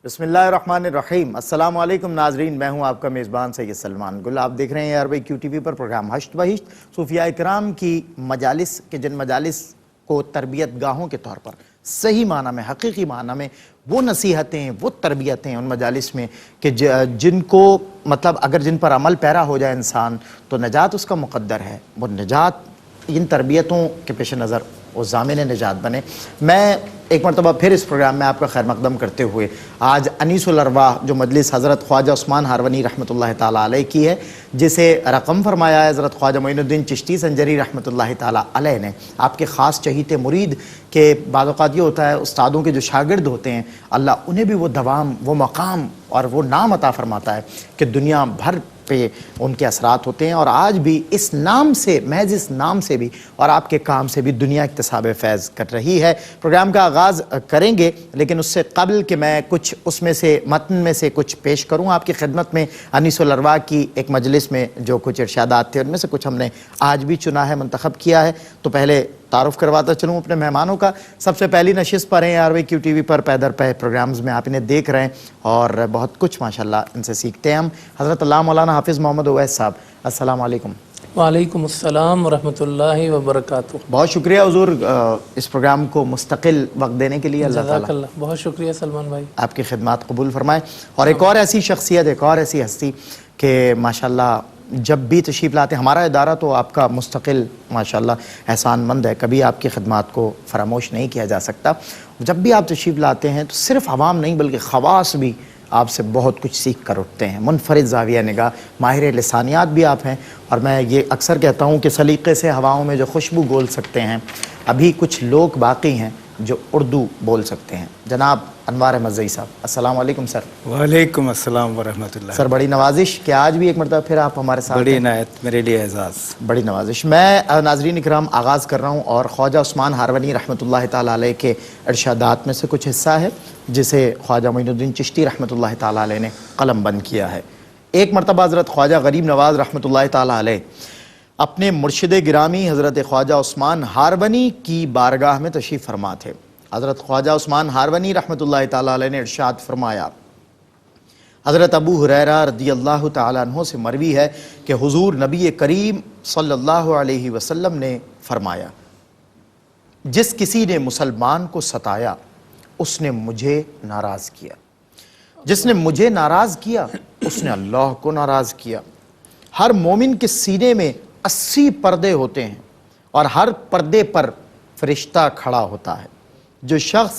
بسم اللہ الرحمن الرحیم۔ السلام علیکم ناظرین، میں ہوں آپ کا میزبان سید سلمان گل۔ آپ دیکھ رہے ہیں عربی کیو ٹی وی پر پروگرام ہشت بہشت، صوفیاء کرام کی مجالس کے جن مجالس کو تربیت گاہوں کے طور پر صحیح معنی میں، حقیقی معنی میں وہ نصیحتیں، وہ تربیتیں ان مجالس میں کہ جن کو مطلب اگر جن پر عمل پیرا ہو جائے انسان تو نجات اس کا مقدر ہے۔ وہ نجات ان تربیتوں کے پیش نظر وہ ضامن نجات بنے۔ میں ایک مرتبہ پھر اس پروگرام میں آپ کا خیر مقدم کرتے ہوئے آج انیس الارواح جو مجلس حضرت خواجہ عثمان ہارونی رحمۃ اللہ تعالیٰ علیہ کی ہے، جسے رقم فرمایا ہے حضرت خواجہ معین الدین چشتی سنجری رحمۃ اللہ تعالیٰ علیہ نے، آپ کے خاص چہیتے مرید کے بعض اوقات یہ ہوتا ہے استادوں کے جو شاگرد ہوتے ہیں اللہ انہیں بھی وہ دوام، وہ مقام اور وہ نام عطا فرماتا ہے کہ دنیا بھر پہ ان کے اثرات ہوتے ہیں، اور آج بھی اس نام سے، محض اس نام سے بھی اور آپ کے کام سے بھی دنیا اکتساب فیض کر رہی ہے۔ پروگرام کا آغاز کریں گے، لیکن اس سے قبل کہ میں کچھ اس میں سے متن میں سے کچھ پیش کروں آپ کی خدمت میں، انیس الارواح کی ایک مجلس میں جو کچھ ارشادات تھے ان میں سے کچھ ہم نے آج بھی چنا ہے، منتخب کیا ہے۔ تو پہلے تعارف کرواتا چلوں اپنے مہمانوں کا۔ سب سے پہلی نشست پر ہیں عربی کیو ٹی وی پر پے در پے پروگرامز میں، آپ انہیں دیکھ رہے ہیں اور بہت کچھ ماشاءاللہ ان سے سیکھتے ہیں ہم۔ حضرت اللہ مولانا حافظ محمد اویس صاحب، السلام علیکم۔ وعلیکم السلام ورحمۃ اللہ وبرکاتہ۔ بہت شکریہ حضور اس پروگرام کو مستقل وقت دینے کے لیے، اللہ جزاک تعالیٰ اللہ، بہت شکریہ سلمان بھائی، آپ کی خدمات قبول فرمائے۔ اور ایک اور ایسی شخصیت، ایک اور ایسی ہستی کہ ماشاءاللہ جب بھی تشریف لاتے ہیں، ہمارا ادارہ تو آپ کا مستقل ماشاءاللہ احسان مند ہے، کبھی آپ کی خدمات کو فراموش نہیں کیا جا سکتا۔ جب بھی آپ تشریف لاتے ہیں تو صرف عوام نہیں بلکہ خواص بھی آپ سے بہت کچھ سیکھ کر اٹھتے ہیں۔ منفرد زاویہ نگاہ، ماہر لسانیات بھی آپ ہیں، اور میں یہ اکثر کہتا ہوں کہ سلیقے سے ہواؤں میں جو خوشبو گول سکتے ہیں، ابھی کچھ لوگ باقی ہیں جو اردو بول سکتے ہیں۔ جناب انوار مزئی صاحب، السلام علیکم سر۔ وعلیکم السلام ورحمۃ اللہ۔ سر بڑی نوازش کہ آج بھی ایک مرتبہ پھر آپ ہمارے ساتھ بڑی ہیں۔ عنایت، میرے لیے اعزاز۔ بڑی نوازش۔ میں ناظرین اکرام آغاز کر رہا ہوں اور خواجہ عثمان ہارونی رحمۃ اللہ تعالیٰ علیہ کے ارشادات میں سے کچھ حصہ ہے جسے خواجہ معین الدین چشتی رحمۃ اللہ تعالیٰ علیہ نے قلم بند کیا ہے۔ ایک مرتبہ حضرت خواجہ غریب نواز رحمۃ اللہ تعالیٰ علیہ اپنے مرشد گرامی حضرت خواجہ عثمان ہارونی کی بارگاہ میں تشریف فرما تھے۔ حضرت خواجہ عثمان ہارونی رحمۃ اللہ تعالیٰ علیہ نے ارشاد فرمایا، حضرت ابو ہریرہ رضی اللہ تعالیٰ عنہ سے مروی ہے کہ حضور نبی کریم صلی اللہ علیہ وسلم نے فرمایا، جس کسی نے مسلمان کو ستایا اس نے مجھے ناراض کیا، جس نے مجھے ناراض کیا اس نے اللہ کو ناراض کیا۔ ہر مومن کے سینے میں 80 پردے ہوتے ہیں اور ہر پردے پر فرشتہ کھڑا ہوتا ہے۔ جو شخص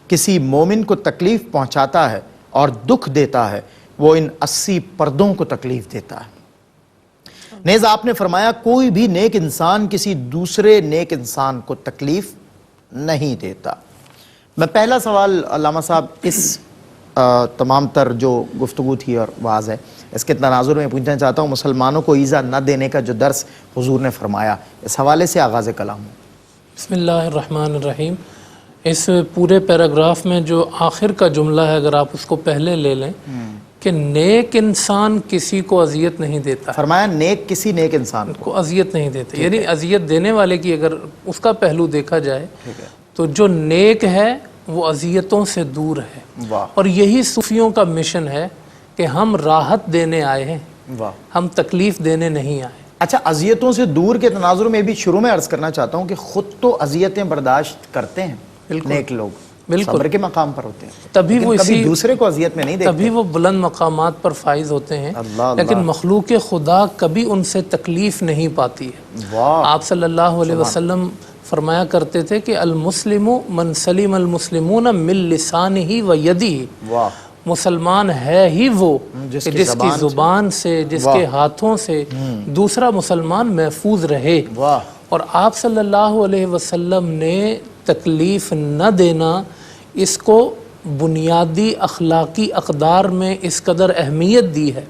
کسی مومن کو تکلیف پہنچاتا ہے اور دکھ دیتا ہے وہ ان 80 پردوں کو تکلیف دیتا ہے۔ نیز آپ نے فرمایا، کوئی بھی نیک انسان کسی دوسرے نیک انسان کو تکلیف نہیں دیتا۔ میں پہلا سوال علامہ صاحب اس تمام تر جو گفتگو تھی اور واعظ ہے اس کے تناظر میں پوچھنا چاہتا ہوں، مسلمانوں کو ایذا نہ دینے کا جو درس حضور نے فرمایا، اس حوالے سے آغاز کلام ہوں۔ بسم اللہ الرحمن الرحیم۔ اس پورے پیراگراف میں جو آخر کا جملہ ہے اگر آپ اس کو پہلے لے لیں کہ نیک انسان کسی کو اذیت نہیں دیتا، فرمایا نیک کسی نیک انسان کو اذیت نہیں دیتا، یعنی اذیت دینے والے کی اگر اس کا پہلو دیکھا جائے تو جو نیک ہے وہ اذیتوں سے دور ہے۔ واہ اور یہی صوفیوں کا مشن ہے کہ ہم راحت دینے آئے ہیں، واہ۔ ہم تکلیف دینے نہیں آئے۔ اچھا، اذیتوں سے دور کے تناظر میں بھی شروع میں عرض کرنا چاہتا ہوں کہ خود تو اذیتیں برداشت کرتے ہیں نیک لوگ، صبر کے مقام پر ہوتے ہیں، تبھی وہ کبھی دوسرے کو اذیت میں نہیں دیکھتے، تبھی وہ بلند مقامات پر فائز ہوتے ہیں، لیکن مخلوق خدا کبھی ان سے تکلیف نہیں پاتی ہے۔ آپ صلی اللہ علیہ وسلم فرمایا کرتے تھے کہ المسلم من سلم المسلمون من لسانہ و یدہ، مسلمان ہے ہی وہ جس کی زبان سے، جس کے ہاتھوں سے دوسرا مسلمان محفوظ رہے۔ اور آپ صلی اللہ علیہ وسلم نے تکلیف نہ دینا اس کو بنیادی اخلاقی اقدار میں اس قدر اہمیت دی ہے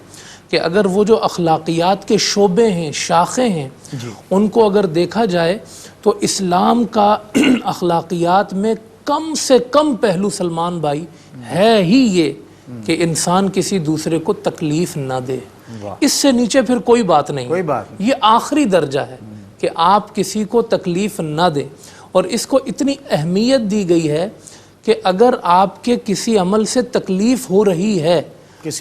کہ اگر وہ جو اخلاقیات کے شعبے ہیں، شاخیں ہیں، ان کو اگر دیکھا جائے تو اسلام کا اخلاقیات میں کم سے کم پہلو سلمان بھائی ہے ہی یہ کہ انسان کسی دوسرے کو تکلیف نہ دے۔ اس سے نیچے پھر کوئی بات نہیں، یہ آخری درجہ ہے کہ آپ کسی کو تکلیف نہ دیں۔ اور اس کو اتنی اہمیت دی گئی ہے کہ اگر آپ کے کسی عمل سے تکلیف ہو رہی ہے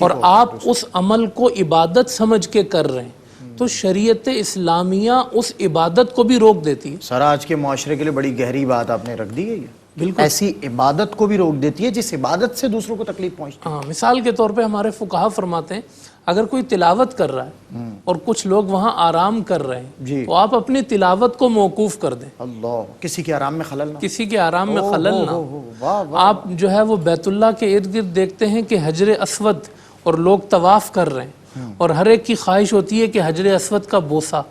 اور آپ اس عمل کو عبادت سمجھ کے کر رہے ہیں تو شریعت اسلامیہ اس عبادت کو بھی روک دیتی ہے. سر آج کے معاشرے کے لیے بڑی گہری بات آپ نے رکھ دی ہے. بالکل ایسی عبادت کو بھی روک دیتی ہے جس عبادت سے دوسروں کو تکلیف پہنچتی ہے. مثال کے طور پہ ہمارے فقہا فرماتے ہیں اگر کوئی تلاوت کر رہا ہے اور کچھ لوگ وہاں آرام کر رہے ہیں تو آپ اپنی تلاوت کو موقوف کر دیں. اللہ، کسی کے آرام میں خلل نہ، کسی کے آرام میں خلل نہ. آپ جو ہے وہ بیت اللہ کے ارد گرد دیکھتے ہیں کہ حجر اسود اور لوگ طواف کر رہے ہیں اور ہر ایک کی خواہش ہوتی ہے کہ حجر اسود کا بوسہ،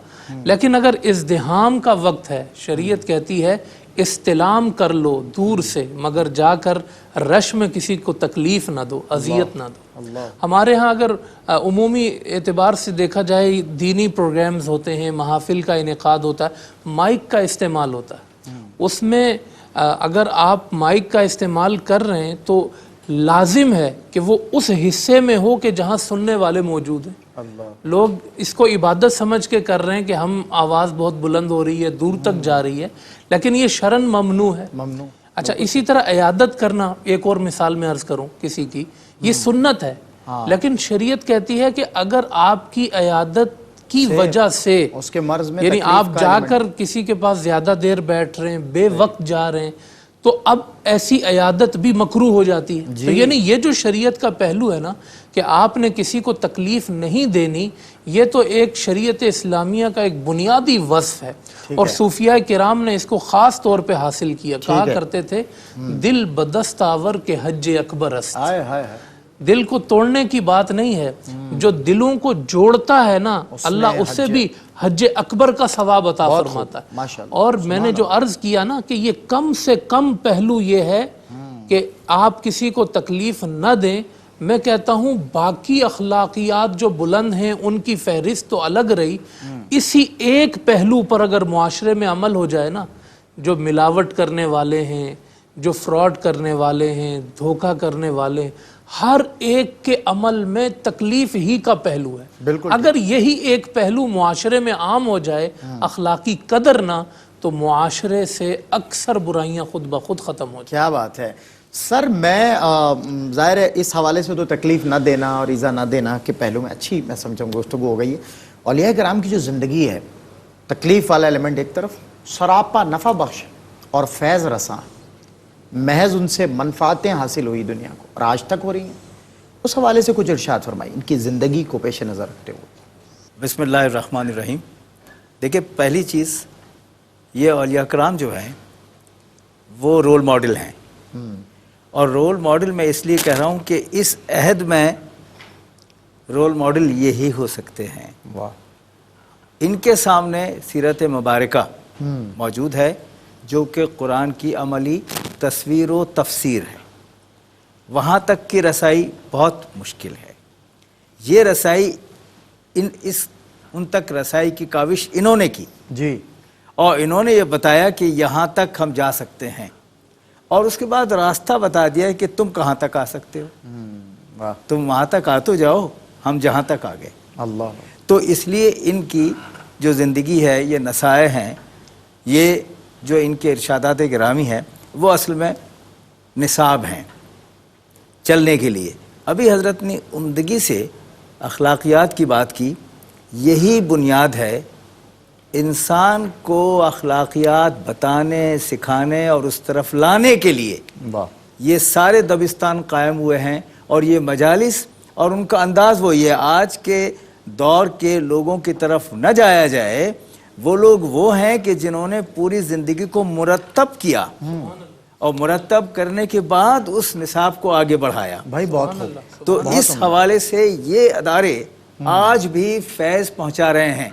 لیکن اگر ازدحام کا وقت ہے شریعت کہتی ہے استلام کر لو دور سے، مگر جا کر رش میں کسی کو تکلیف نہ دو، اذیت نہ دو. ہمارے ہاں اگر عمومی اعتبار سے دیکھا جائے دینی پروگرامز ہوتے ہیں، محافل کا انعقاد ہوتا ہے، مائک کا استعمال ہوتا ہے. اس میں اگر آپ مائک کا استعمال کر رہے ہیں تو لازم ہے کہ وہ اس حصے میں ہو کہ جہاں سننے والے موجود ہیں. لوگ اس کو عبادت سمجھ کے کر رہے ہیں کہ ہم آواز بہت بلند ہو رہی ہے، دور تک جا رہی ہے، لیکن یہ شرعاً ممنوع ہے. اچھا، اسی طرح عیادت کرنا، ایک اور مثال میں عرض کروں کسی کی، یہ سنت ہے، لیکن شریعت کہتی ہے کہ اگر آپ کی عیادت کی وجہ سے اس کے مرض میں یعنی آپ جا کر کسی کے پاس زیادہ دیر بیٹھ رہے ہیں، بے وقت جا رہے ہیں، تو اب ایسی عیادت بھی مکروہ ہو جاتی ہے. تو یعنی یہ جو شریعت کا پہلو ہے نا کہ آپ نے کسی کو تکلیف نہیں دینی، یہ تو ایک شریعت اسلامیہ کا ایک بنیادی وصف ہے. اور صوفیاء کرام نے اس کو خاص طور پہ حاصل کیا. کہا کرتے تھے دل بدست آور کے حج اکبر است. دل کو توڑنے کی بات نہیں ہے، جو دلوں کو جوڑتا ہے نا اللہ اس سے بھی حج اکبر کا ثواب عطا فرماتا ہے. اور میں نے جو عرض کیا نا کہ یہ کم سے کم پہلو یہ ہے کہ آپ کسی کو تکلیف نہ دیں. میں کہتا ہوں باقی اخلاقیات جو بلند ہیں ان کی فہرست تو الگ رہی، اسی ایک پہلو پر اگر معاشرے میں عمل ہو جائے نا، جو ملاوٹ کرنے والے ہیں، جو فراڈ کرنے والے ہیں، دھوکہ کرنے والے ہیں، ہر ایک کے عمل میں تکلیف ہی کا پہلو ہے. اگر یہی ایک پہلو معاشرے میں عام ہو جائے، اخلاقی قدر نہ، تو معاشرے سے اکثر برائیاں خود بخود ختم ہو جائیں. کیا بات ہے سر. میں ظاہر ہے اس حوالے سے تو تکلیف نہ دینا اور ایذا نہ دینا کے پہلو میں اچھی میں سمجھوں گفتگو ہو گئی ہے. اولیاء کرام کی جو زندگی ہے، تکلیف والا ایلیمنٹ ایک طرف، سراپا نفع بخش اور فیض رساں، محض ان سے منفعتیں حاصل ہوئی دنیا کو اور آج تک ہو رہی ہیں. اس حوالے سے کچھ ارشاد فرمائی ان کی زندگی کو پیش نظر رکھتے ہوئے. بسم اللہ الرحمن الرحیم. دیکھیں، پہلی چیز یہ اولیاء کرام جو ہیں وہ رول ماڈل ہیں، اور رول ماڈل میں اس لیے کہہ رہا ہوں کہ اس عہد میں رول ماڈل یہی ہو سکتے ہیں. ان کے سامنے سیرت مبارکہ موجود ہے جو کہ قرآن کی عملی تصویر و تفسیر ہے. وہاں تک کی رسائی بہت مشکل ہے. یہ رسائی ان تک رسائی کی کاوش انہوں نے کی جی، اور انہوں نے یہ بتایا کہ یہاں تک ہم جا سکتے ہیں، اور اس کے بعد راستہ بتا دیا کہ تم کہاں تک آ سکتے ہو. تم وہاں تک آ تو جاؤ، ہم جہاں تک آ گئے. اللہ. تو اس لیے ان کی جو زندگی ہے، یہ نصائح ہیں، یہ جو ان کے ارشادات گرامی ہیں، وہ اصل میں نصاب ہیں چلنے کے لیے. ابھی حضرت نے عمدگی سے اخلاقیات کی بات کی. یہی بنیاد ہے انسان کو اخلاقیات بتانے، سکھانے اور اس طرف لانے کے لیے. یہ سارے دبستان قائم ہوئے ہیں، اور یہ مجالس اور ان کا انداز وہی ہے. آج کے دور کے لوگوں کی طرف نہ جایا جائے. وہ لوگ وہ ہیں کہ جنہوں نے پوری زندگی کو مرتب کیا، اور مرتب کرنے کے بعد اس نصاب کو آگے بڑھایا. بھائی بہت خوب. تو اس حوالے سے یہ ادارے آج بھی فیض پہنچا رہے ہیں.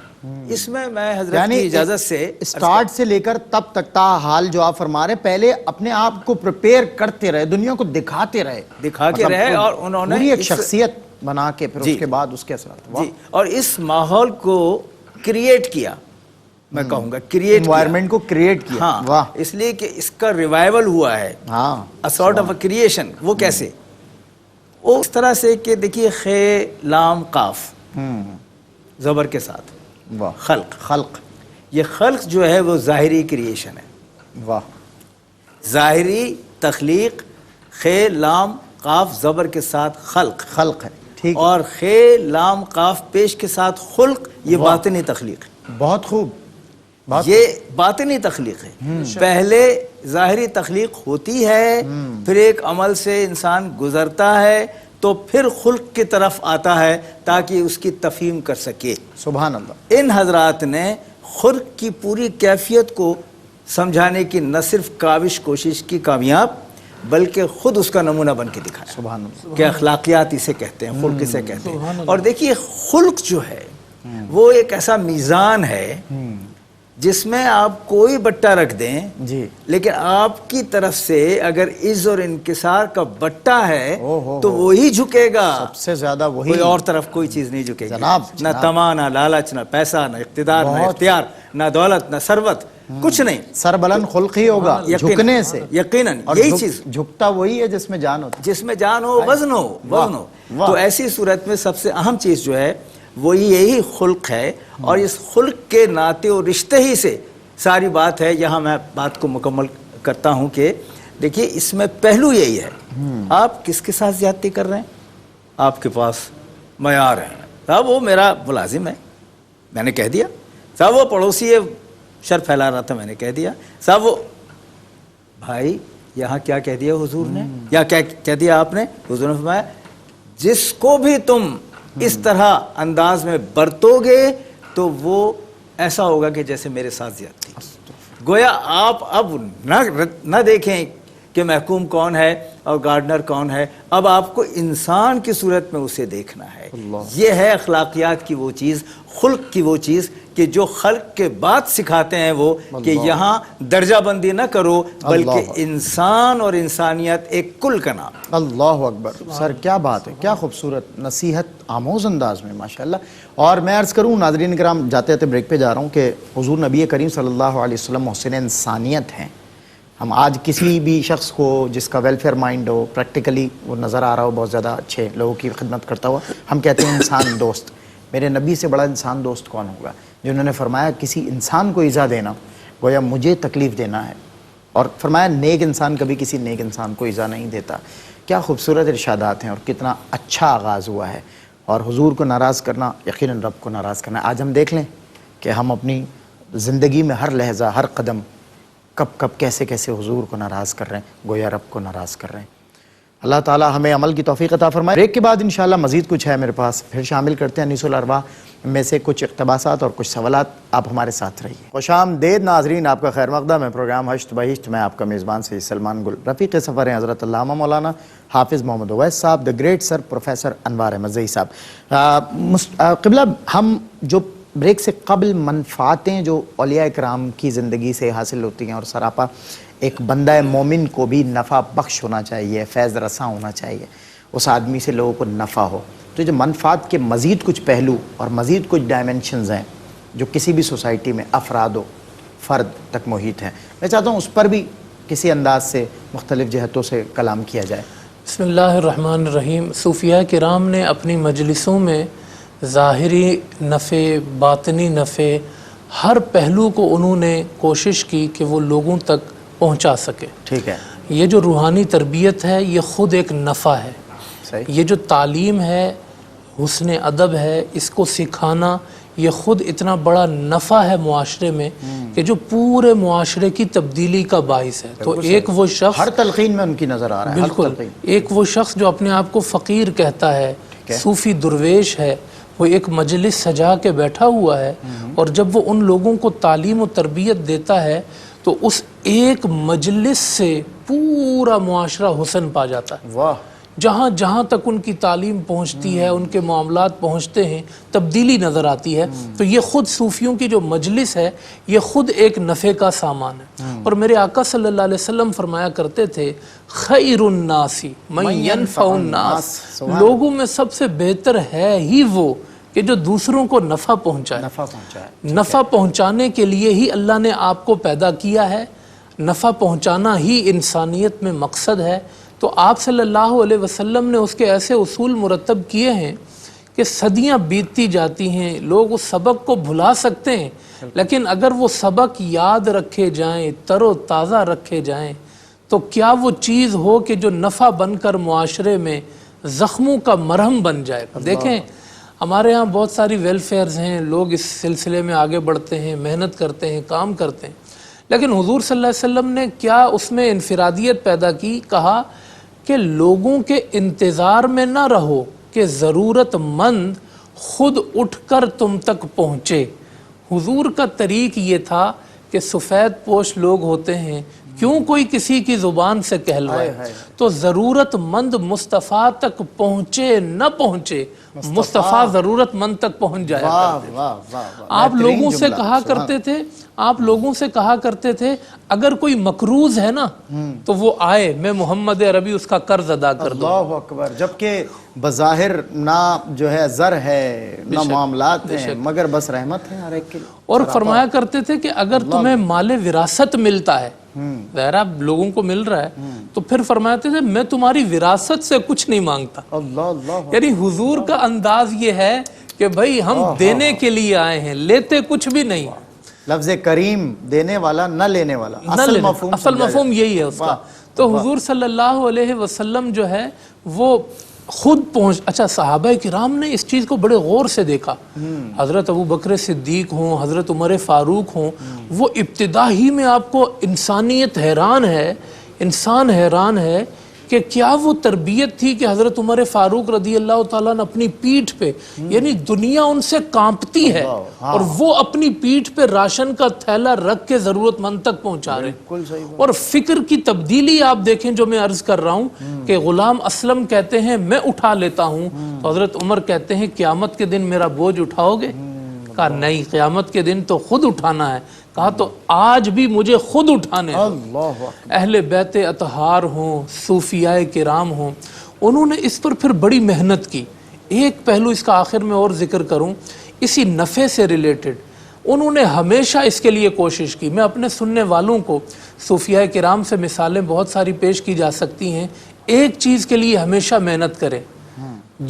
اس میں حضرت کی اجازت سے سٹارٹ سے لے کر تب تک تا حال جو آپ فرما رہے، پہلے اپنے آپ کو پریپیئر کرتے رہے، دنیا کو دکھاتے رہے، اور انہوں نے ایک شخصیت بنا کے پھر اس کے بعد اس کے اثرات. جی، اور اس ماحول کو کریٹ کیا، میں کہوں گا کریٹ، انوائرمنٹ کو کریٹ کیا. ہاں، اس لیے کہ اس کا ریوائول ہوا ہے. ہاں، سارٹ آف کریشن. وہ کیسے؟ وہ اس طرح سے کہ دیکھیے خے لام قاف زبر کے ساتھ خلق. یہ خلق جو ہے وہ ظاہری کریشن ہے. واہ. ظاہری تخلیق خے لام قاف زبر کے ساتھ خلق، خلق ہے، ٹھیک، اور خے لام قاف پیش کے ساتھ خلق، یہ باطنی تخلیق ہے. بہت خوب. یہ باطنی تخلیق ہے. پہلے ظاہری تخلیق ہوتی ہے، پھر ایک عمل سے انسان گزرتا ہے تو پھر خلق کی طرف آتا ہے تاکہ اس کی تفہیم کر سکے. سبحان اللہ. ان حضرات نے خلق کی پوری کیفیت کو سمجھانے کی نہ صرف کاوش کوشش کی کامیاب، بلکہ خود اس کا نمونہ بن کے دکھایا. سبحان اللہ. کہ اخلاقیات اسے کہتے ہیں، خلق اسے کہتے ہیں. اور دیکھیے خلق جو ہے وہ ایک ایسا میزان ہے جس میں آپ کوئی بٹہ رکھ دیں جی، لیکن آپ کی طرف سے اگر عز اور انکسار کا بٹہ ہے تو وہی جھکے گا، سب سے زیادہ وہی. کوئی اور طرف کوئی چیز نہیں جھکے گی. جناب، نہ طمع، نہ لالچ، نہ پیسہ، نہ اقتدار، نہ اختیار، نہ دولت، نہ ثروت، کچھ نہیں. سربلند خلق ہی ہوگا جھکنے سے. یقیناً اور یہی چیز جھکتا وہی ہے جس میں جان ہوتی، جس میں جان ہو، وزن ہو، وزن ہو. تو ایسی صورت میں سب سے اہم چیز جو ہے وہی یہی خلق ہے. اور اس خلق کے ناطے و رشتے ہی سے ساری بات ہے. یہاں میں بات کو مکمل کرتا ہوں کہ دیکھیے اس میں پہلو یہی ہے، آپ کس کے ساتھ زیادتی کر رہے ہیں؟ آپ کے پاس معیار ہے، صاحب وہ میرا ملازم ہے، میں نے کہہ دیا. صاحب وہ پڑوسی ہے، شر پھیلا رہا تھا، میں نے کہہ دیا. صاحب وہ بھائی یہاں کیا کہہ دیا حضور نے، یا کیا کہہ دیا آپ نے؟ حضور نے فرمایا جس کو بھی تم اس طرح انداز میں برتو گے تو وہ ایسا ہوگا کہ جیسے میرے ساتھ زیادتی. گویا آپ اب نہ دیکھیں کہ محکوم کون ہے اور گارڈنر کون ہے، اب آپ کو انسان کی صورت میں اسے دیکھنا ہے. یہ ہے اخلاقیات کی وہ چیز، خلق کی وہ چیز کہ جو خلق کے بعد سکھاتے ہیں وہ کہ یہاں درجہ بندی نہ کرو بلکہ انسان اور انسانیت ایک کل کا نام. اللہ اکبر. سر کیا بات ہے، کیا خوبصورت نصیحت آموز انداز میں ماشاءاللہ. اور میں عرض کروں ناظرین کرام، جاتے جاتے بریک پہ جا رہا ہوں کہ حضور نبی کریم صلی اللہ علیہ وسلم محسن انسانیت ہیں. ہم آج کسی بھی شخص کو جس کا ویلفیئر مائنڈ ہو، پریکٹیکلی وہ نظر آ رہا ہو بہت زیادہ اچھے لوگوں کی خدمت کرتا ہوا، ہم کہتے ہیں انسان دوست. میرے نبی سے بڑا انسان دوست کون ہوگا، جنہوں نے فرمایا کسی انسان کو ایذا دینا گویا مجھے تکلیف دینا ہے، اور فرمایا نیک انسان کبھی کسی نیک انسان کو ایذا نہیں دیتا. کیا خوبصورت ارشادات ہیں اور کتنا اچھا آغاز ہوا ہے. اور حضور کو ناراض کرنا یقیناً رب کو ناراض کرنا ہے. آج ہم دیکھ لیں کہ ہم اپنی زندگی میں ہر لحظہ، ہر قدم، کب کیسے حضور کو ناراض کر رہے ہیں، گویا رب کو ناراض کر رہے ہیں. اللہ تعالی ہمیں عمل کی توفیق عطا فرمائے. بریک کے بعد انشاءاللہ مزید کچھ ہے میرے پاس، پھر شامل کرتے ہیں انیس الارواح میں سے کچھ اقتباسات اور کچھ سوالات. آپ ہمارے ساتھ رہیے. خوش آمدید ناظرین، آپ کا خیر مقدم ہے پروگرام ہشت بہشت. میں آپ کا میزبان سید سلمان گل. رفیق سفر ہیں حضرت علامہ مولانا حافظ محمد اویس صاحب، دا گریٹ سر پروفیسر انوار احمد زئی صاحب. قبلہ ہم جو بریک سے قبل منفعتیں جو اولیاء کرام کی زندگی سے حاصل ہوتی ہیں، اور سراپا ایک بندہ مومن کو بھی نفع بخش ہونا چاہیے، فیض رساں ہونا چاہیے، اس آدمی سے لوگوں کو نفع ہو. تو جو منفعت کے مزید کچھ پہلو اور مزید کچھ ڈائمنشنز ہیں جو کسی بھی سوسائٹی میں افراد و فرد تک محیط ہیں، میں چاہتا ہوں اس پر بھی کسی انداز سے مختلف جہتوں سے کلام کیا جائے. بسم اللہ الرحمن الرحیم. صوفیاء کرام نے اپنی مجلسوں میں ظاہری نفع، باطنی نفع، ہر پہلو کو انہوں نے کوشش کی کہ وہ لوگوں تک پہنچا سکے. ٹھیک ہے. یہ جو روحانی تربیت ہے یہ خود ایک نفع ہے. یہ جو تعلیم ہے، حسن ادب ہے، اس کو سکھانا یہ خود اتنا بڑا نفع ہے معاشرے میں کہ جو پورے معاشرے کی تبدیلی کا باعث ہے. تو ایک وہ شخص، ہر تلقین میں ان کی نظر آ رہا ہے. بالکل، ایک وہ شخص جو اپنے آپ کو فقیر کہتا ہے، صوفی درویش ہے، وہ ایک مجلس سجا کے بیٹھا ہوا ہے، اور جب وہ ان لوگوں کو تعلیم و تربیت دیتا ہے تو اس ایک مجلس سے پورا معاشرہ حسن پا جاتا ہے. واہ. جہاں جہاں تک ان کی تعلیم پہنچتی ہے، ان کے معاملات پہنچتے ہیں، تبدیلی نظر آتی ہے. تو یہ خود صوفیوں کی جو مجلس ہے یہ خود ایک نفع کا سامان ہے. اور میرے آقا صلی اللہ علیہ وسلم فرمایا کرتے تھے خیر الناس من ینفع الناس، لوگوں میں سب سے بہتر ہے ہی وہ کہ جو دوسروں کو نفع پہنچائے. نفع پہنچانے کے لیے ہی اللہ نے آپ کو پیدا کیا ہے، نفع پہنچانا ہی انسانیت میں مقصد ہے. تو آپ صلی اللہ علیہ وسلم نے اس کے ایسے اصول مرتب کیے ہیں کہ صدیاں بیتتی جاتی ہیں، لوگ اس سبق کو بھلا سکتے ہیں، لیکن اگر وہ سبق یاد رکھے جائیں، تر و تازہ رکھے جائیں، تو کیا وہ چیز ہو کہ جو نفع بن کر معاشرے میں زخموں کا مرہم بن جائے. دیکھیں ہمارے ہاں بہت ساری ویلفیئرز ہیں، لوگ اس سلسلے میں آگے بڑھتے ہیں، محنت کرتے ہیں، کام کرتے ہیں، لیکن حضور صلی اللہ علیہ وسلم نے کیا اس میں انفرادیت پیدا کی. کہا کہ لوگوں کے انتظار میں نہ رہو کہ ضرورت مند خود اٹھ کر تم تک پہنچے. حضور کا طریق یہ تھا کہ سفید پوش لوگ ہوتے ہیں، کیوں کوئی کسی کی زبان سے کہلوائے، تو ضرورت مند مصطفیٰ تک پہنچے نہ پہنچے، مصطفیٰ ضرورت مند تک پہنچ جایا کرتے تھے. آپ لوگوں سے کہا کرتے تھے، آپ لوگوں سے کہا کرتے تھے اگر کوئی مقروض ہے نا تو وہ آئے، میں محمد عربی اس کا قرض ادا کر دوں. اللہ اکبر. جبکہ بظاہر نہ جو ہے زر ہے نہ معاملات ہیں، مگر بس رحمت ہے ہر ایک کے لیے. اور فرمایا کرتے تھے کہ اگر تمہیں مال وراثت ملتا ہے، ظاہرہ لوگوں کو مل رہا ہے، تو پھر فرماتے تھے میں تمہاری وراثت سے کچھ نہیں مانگتا. اللہ یعنی حضور کا انداز یہ ہے کہ بھائی ہم دینے کے لیے آئے ہیں، لیتے کچھ بھی نہیں. لفظ کریم دینے والا نہ لینے والا، اصل مفہوم یہی ہے اس کا. تو حضور صلی اللہ علیہ وسلم جو ہے وہ خود اچھا صحابہ کرام نے اس چیز کو بڑے غور سے دیکھا. حضرت ابو بکر صدیق ہوں، حضرت عمر فاروق ہوں، وہ ابتدا ہی میں آپ کو انسانیت حیران ہے، انسان حیران ہے کہ کیا وہ تربیت تھی کہ حضرت عمر فاروق رضی اللہ تعالیٰ نے اپنی پیٹھ پہ، یعنی دنیا ان سے کانپتی ہے اور وہ اپنی پیٹھ پہ راشن کا تھیلا رکھ کے ضرورت مند تک پہنچا رہے ہیں. اور فکر کی تبدیلی آپ دیکھیں جو میں عرض کر رہا ہوں کہ غلام اسلم کہتے ہیں میں اٹھا لیتا ہوں، تو حضرت عمر کہتے ہیں قیامت کے دن میرا بوجھ اٹھاؤ گے؟ کہا نہیں، قیامت کے دن تو خود اٹھانا ہے. کہا تو آج بھی مجھے خود اٹھانے دو. اہل بیت اطہار ہوں، صوفیاء کرام ہوں، انہوں نے اس پر پھر بڑی محنت کی. ایک پہلو اس کا آخر میں اور ذکر کروں، اسی نفع سے ریلیٹڈ انہوں نے ہمیشہ اس کے لیے کوشش کی. میں اپنے سننے والوں کو صوفیاء کرام سے مثالیں بہت ساری پیش کی جا سکتی ہیں. ایک چیز کے لیے ہمیشہ محنت کریں،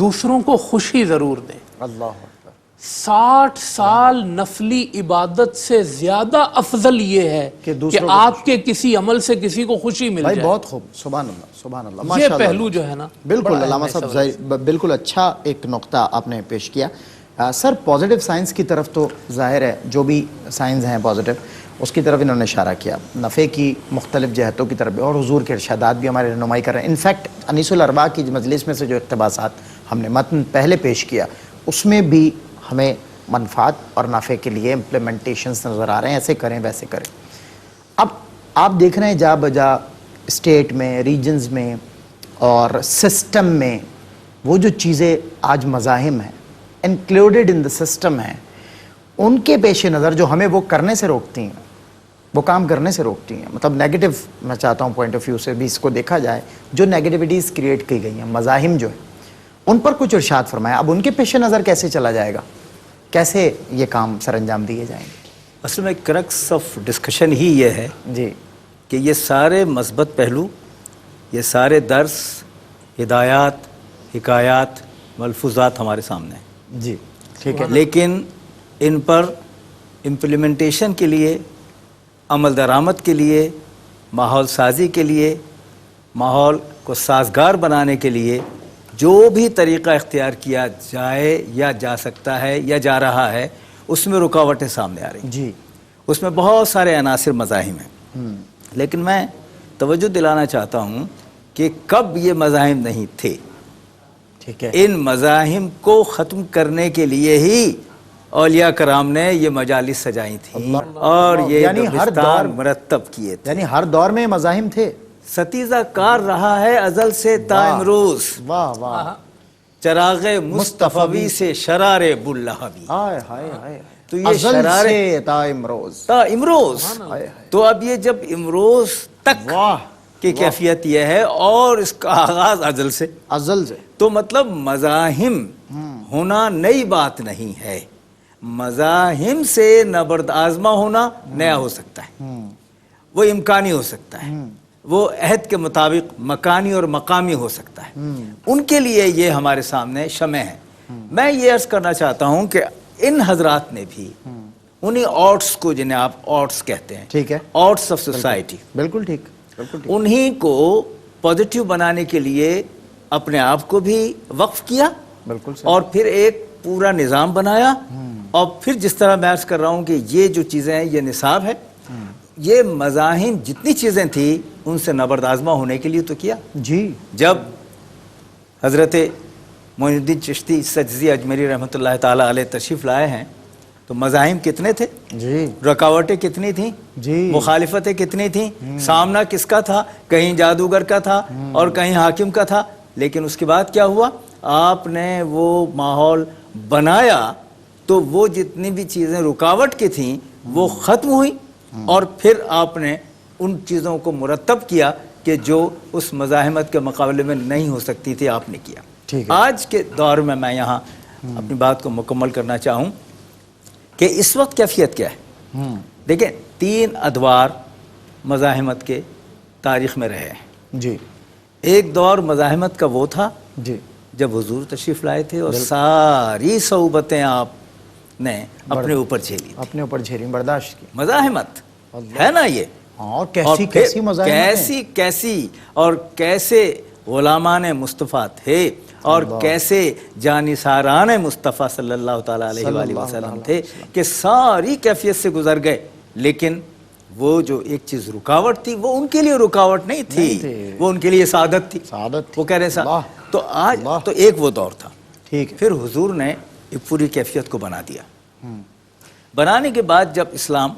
دوسروں کو خوشی ضرور دیں. اللہ 60 سال نفلی عبادت سے زیادہ افضل یہ ہے کہ آپ کے کسی عمل سے کسی کو خوشی مل جائے. بہت خوب، سبحان اللہ سبحان اللہ. یہ پہلو جو ہے نا بالکل علامہ صاحب بالکل اچھا ایک نقطہ آپ نے پیش کیا. سر پازیٹیو سائنس کی طرف تو ظاہر ہے جو بھی سائنس ہیں پازیٹیو اس کی طرف انہوں نے اشارہ کیا، نفع کی مختلف جہتوں کی طرف، اور حضور کے ارشادات بھی ہمارے رہنمائی کر رہے ہیں. انفیکٹ انیس الاربعہ کی مجلس میں سے جو اقتباسات ہم نے متن پہلے پیش کیا اس میں بھی ہمیں منفعت اور نفع کے لیے امپلیمنٹیشنز نظر آ رہے ہیں، ایسے کریں ویسے کریں. اب آپ دیکھ رہے ہیں جا بجا اسٹیٹ میں، ریجنز میں اور سسٹم میں وہ جو چیزیں آج مزاحم ہیں، انکلوڈڈ ان دا سسٹم ہیں، ان کے پیش نظر جو ہمیں وہ کرنے سے روکتی ہیں، وہ کام کرنے سے روکتی ہیں. مطلب نیگیٹو میں چاہتا ہوں پوائنٹ آف ویو سے بھی اس کو دیکھا جائے، جو نیگیٹیوٹیز کریٹ کی گئی ہیں، مزاحم جو ہیں، ان پر کچھ ارشاد فرمایا. اب ان کے پیش نظر کیسے چلا جائے گا، کیسے یہ کام سر انجام دیے جائیں گے؟ اصل میں کرکس آف ڈسکشن ہی یہ ہے جی کہ یہ سارے مثبت پہلو، یہ سارے درس، ہدایات، حکایات، ملفوظات ہمارے سامنے ہیں. جی ٹھیک ہے، لیکن ان پر امپلیمنٹیشن کے لیے، عمل درآمد کے لیے، ماحول سازی کے لیے، ماحول کو سازگار بنانے کے لیے جو بھی طریقہ اختیار کیا جائے یا جا سکتا ہے یا جا رہا ہے، اس میں رکاوٹیں سامنے آ رہی ہیں. جی اس میں بہت سارے عناصر مزاحم ہیں. لیکن میں توجہ دلانا چاہتا ہوں کہ کب یہ مزاحم نہیں تھے. ٹھیک ہے، ان مزاحم کو ختم کرنے کے لیے ہی اولیاء کرام نے یہ مجالس سجائی تھیں اور یہ یعنی ہر دور مرتب کیے تھے. یعنی ہر دور میں مزاحم تھے. ستیزہ کار رہا ہے ازل سے تا امروز، واہ واہ، چراغ مصطفی سے شرار بلہبی. ہائے ہائے ہائے، تو یہ ازل شرار سے تا امروز، تا امروز. تو اب یہ جب امروز تک واہ کی کیفیت یہ ہے اور اس کا آغاز ازل سے، ازل سے، تو مطلب مزاحم ہونا نئی بات نہیں ہے. مزاحم سے نبرد آزما ہونا نیا ہو سکتا ہے، وہ امکانی ہو سکتا ہے، وہ عہد کے مطابق مکانی اور مقامی ہو سکتا ہے. ان کے لیے یہ ہمارے سامنے شمع ہے. میں یہ عرض کرنا چاہتا ہوں کہ ان حضرات نے بھی انہیں آؤٹس کو، جنہیں آپ آؤٹس کہتے ہیں، ٹھیک ہے، آؤٹس آف سوسائٹی، بالکل ٹھیک، انہی کو پازیٹیو بنانے کے لیے اپنے آپ کو بھی وقف کیا، بالکل، اور پھر ایک پورا نظام بنایا، اور پھر جس طرح میں عرض کر رہا ہوں کہ یہ جو چیزیں ہیں یہ نصاب ہے، یہ مذاہب جتنی چیزیں تھیں ان سے نبردآزما ہونے کے لیے تو کیا۔ جی، جب حضرت معین الدین چشتی سجزی اجمیری رحمۃ اللہ تعالیٰ علیہ تشریف لائے ہیں تو مذاہب کتنے تھے، جی، رکاوٹیں کتنی تھیں، جی، مخالفتیں کتنی تھیں، سامنا کس کا تھا، کہیں جادوگر کا تھا اور کہیں حاکم کا تھا، لیکن اس کے بعد کیا ہوا، آپ نے وہ ماحول بنایا تو وہ جتنی بھی چیزیں رکاوٹ کی تھیں وہ ختم ہوئی، اور پھر آپ نے ان چیزوں کو مرتب کیا کہ جو اس مزاحمت کے مقابلے میں نہیں ہو سکتی تھی، آپ نے کیا۔ آج کے دور میں یہاں اپنی بات کو مکمل کرنا چاہوں کہ اس وقت کیفیت کیا ہے۔ دیکھیں 3 ادوار مزاحمت کے تاریخ میں رہے ہیں۔ جی، ایک دور مزاحمت کا وہ تھا جی، جب حضور تشریف لائے تھے اور ساری صعوبتیں آپ نے اپنے اوپر جھیلی، اپنے اوپر جھیلی، برداشت کی، مزاحمت ہے نا یہ، اور کیسی مزاحمت، کیسی اور کیسے غلامان مصطفیٰ تھے، اور کیسے جانثاران مصطفیٰ صلی اللہ تعالیٰ علیہ وآلہ وسلم تھے کہ ساری کیفیت سے گزر گئے، لیکن وہ جو ایک چیز رکاوٹ تھی وہ ان کے لیے رکاوٹ نہیں تھی، وہ ان کے لیے سعادت تھی، وہ کہہ رہے ہیں تو آج تو ایک وہ دور تھا۔ ٹھیک ہے، پھر حضور نے ایک پوری کیفیت کو بنا دیا۔ بنانے کے بعد جب اسلام